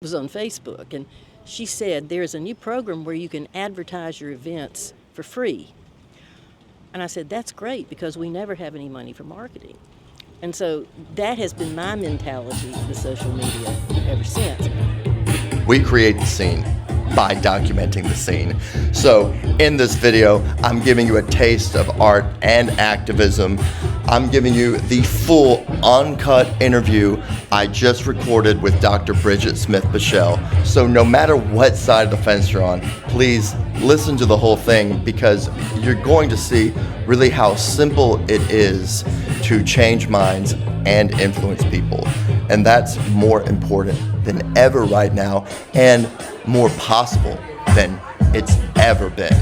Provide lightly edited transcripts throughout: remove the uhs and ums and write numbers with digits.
Was on Facebook, and she said there's a new program where you can advertise your events for free. And I said, that's great because we never have any money for marketing. And so that has been my mentality with social media ever since. We create the scene by documenting the scene. So in this video, I'm giving you a taste of art and activism. I'm giving you the full uncut interview I just recorded with Dr. Bridget Smith Pieschel. So no matter what side of the fence you're on, please listen to the whole thing because you're going to see really how simple it is to change minds and influence people. And that's more important than ever right now and more possible than it's ever been.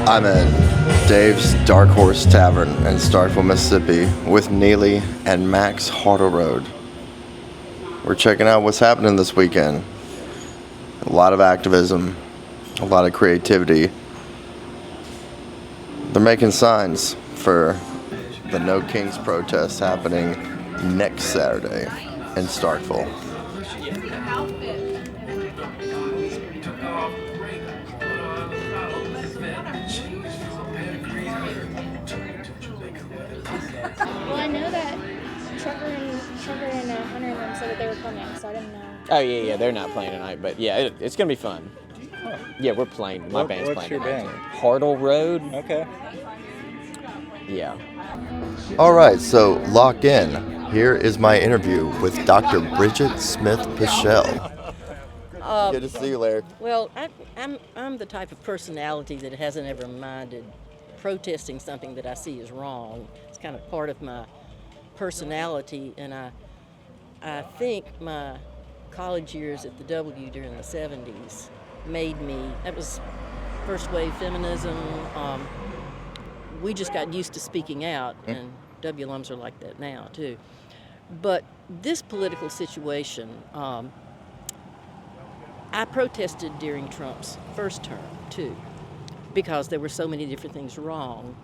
I'm in Dave's Darkhorse Tavern in Starkville, Mississippi with Neely and Max Hartle Road. We're checking out what's happening this weekend. A lot of activism, a lot of creativity. They're making signs for the No Kings protest happening next Saturday in Starkville. Well, I know that Trevor and Hunter and them said that they were coming, so I didn't know. Oh, yeah, they're not playing tonight, but yeah, it's going to be fun. Yeah, we're playing. My band's what's playing your tonight. band? Hartle Road. Okay. Yeah. All right, so lock in. Here is my interview with Dr. Bridget Smith Pieschel. Good to see you, Larry. Well, I'm the type of personality that hasn't ever minded protesting something that I see is wrong. It's kind of part of my personality, and I think my college years at the W during the 70s made me, that was first wave feminism. We just got used to speaking out, and W alums are like that now too. But this political situation, I protested during Trump's first term too, because there were so many different things wrong.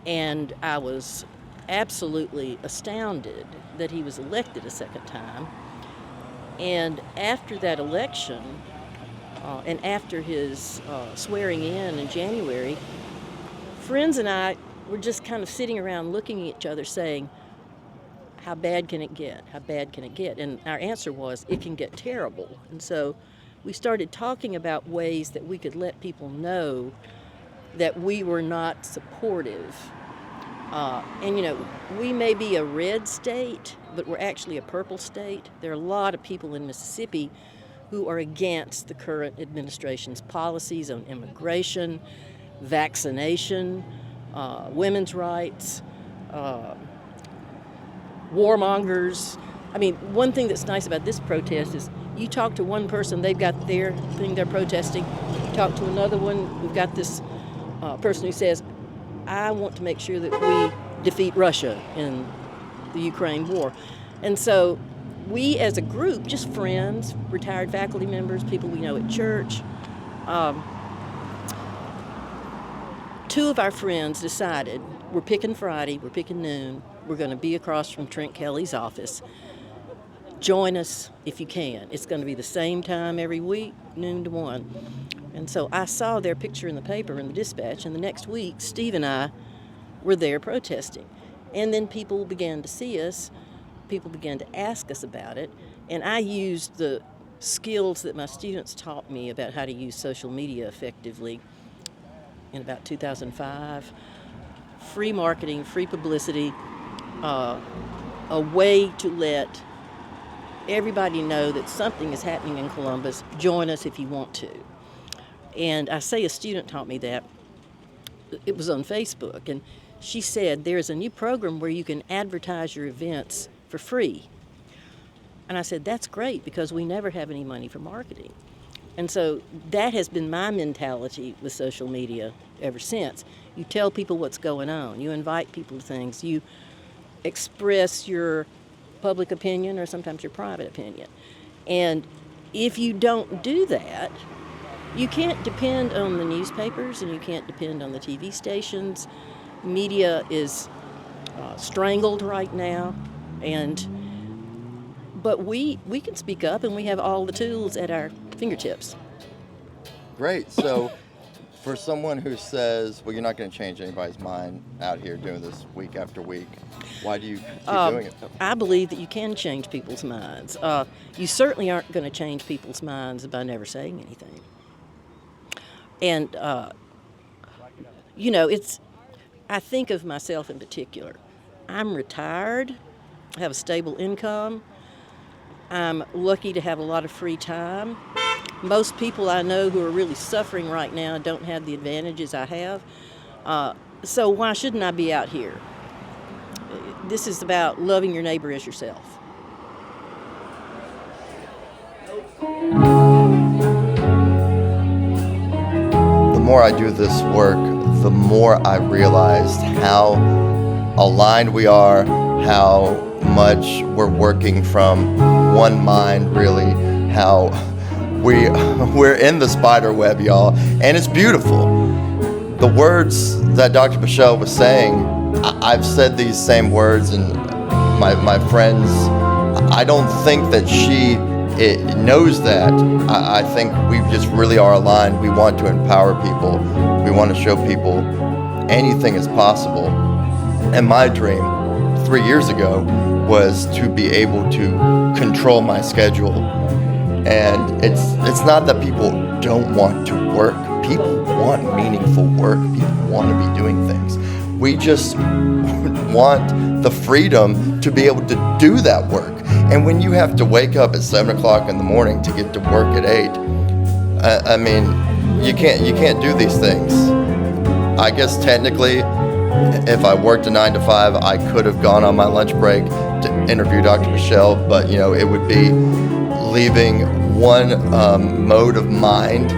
And I was absolutely astounded that he was elected a second time. And after that election, and after his swearing in January, friends and I were just kind of sitting around looking at each other saying, how bad can it get? How bad can it get? And our answer was, it can get terrible. And so we started talking about ways that we could let people know that we were not supportive. And you know, we may be a red state, but we're actually a purple state. There are a lot of people in Mississippi who are against the current administration's policies on immigration, vaccination, women's rights, warmongers. I mean, one thing that's nice about this protest is you talk to one person, they've got their thing they're protesting. You talk to another one, we've got this person who says, I want to make sure that we defeat Russia in the Ukraine war. And so we as a group, just friends, retired faculty members, people we know at church, two of our friends decided, we're picking Friday, we're picking noon, we're going to be across from Trent Kelly's office. Join us if you can. It's going to be the same time every week, noon to 1. And so I saw their picture in the paper in the Dispatch, and the next week, Steve and I were there protesting. And then people began to see us, people began to ask us about it, and I used the skills that my students taught me about how to use social media effectively in about 2005. Free marketing, free publicity, a way to let everybody know that something is happening in Columbus. Join us if you want to. And I say a student taught me that. It was on Facebook, and she said there's a new program where you can advertise your events for free. And I said, that's great because we never have any money for marketing. And so that has been my mentality with social media ever since. You tell people what's going on. You invite people to things. You express your public opinion or sometimes your private opinion. And if you don't do that, you can't depend on the newspapers and you can't depend on the TV stations. Media is strangled right now, but we can speak up, and we have all the tools at our fingertips. Great. So for someone who says, well, you're not going to change anybody's mind out here doing this week after week, why do you keep doing it? I believe that you can change people's minds. You certainly aren't going to change people's minds by never saying anything. And, I think of myself in particular. I'm retired, I have a stable income, I'm lucky to have a lot of free time. Most people I know who are really suffering right now don't have the advantages I have. So why shouldn't I be out here? This is about loving your neighbor as yourself. The more I do this work, the more I realized how aligned we are, how much we're working from one mind, really, how we're in the spider web, y'all, and it's beautiful. The words that Dr. Pieschel was saying, I've said these same words, and my friends, I don't think that she knows that. I think we just really are aligned. We want to empower people. We want to show people anything is possible. And my dream 3 years ago was to be able to control my schedule. And it's not that people don't want to work. People want meaningful work. People want to be doing things. We just want the freedom to be able to do that work. And when you have to wake up at 7 o'clock in the morning to get to work at 8, I mean, you can't do these things. I guess technically, if I worked a 9 to 5, I could have gone on my lunch break to interview Dr. Pieschel, but it would be leaving one mode of mind,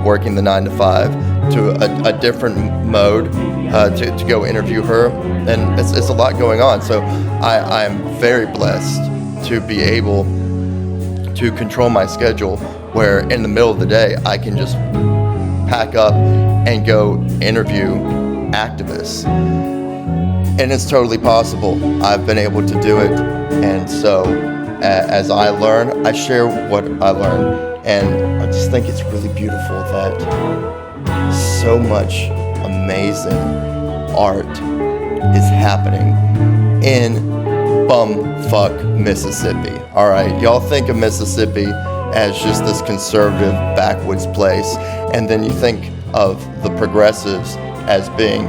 working the 9 to 5, to a different mode to go interview her, and it's a lot going on. So I'm very blessed to be able to control my schedule, where in the middle of the day I can just pack up and go interview activists. And it's totally possible. I've been able to do it, and so as I learn, I share what I learn, and I just think it's really beautiful that so much amazing art is happening in bumfuck Mississippi. All right, y'all think of Mississippi as just this conservative backwoods place, and then you think of the progressives as being,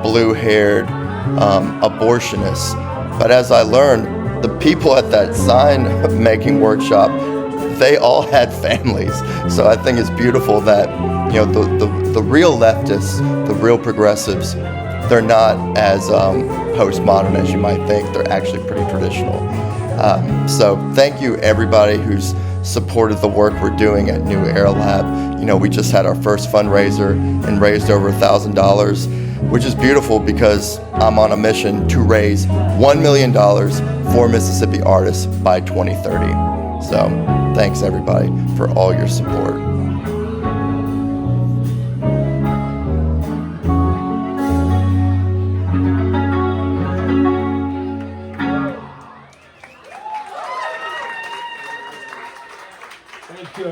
blue-haired abortionists. But as I learned, the people at that sign-making workshop, they all had families. So I think it's beautiful that, the real leftists, the real progressives, they're not as postmodern as you might think. They're actually pretty traditional. So thank you, everybody who's supported the work we're doing at New Era Lab. We just had our first fundraiser and raised over $1,000, which is beautiful because I'm on a mission to raise $1 million for Mississippi artists by 2030. So thanks, everybody, for all your support. Thank you.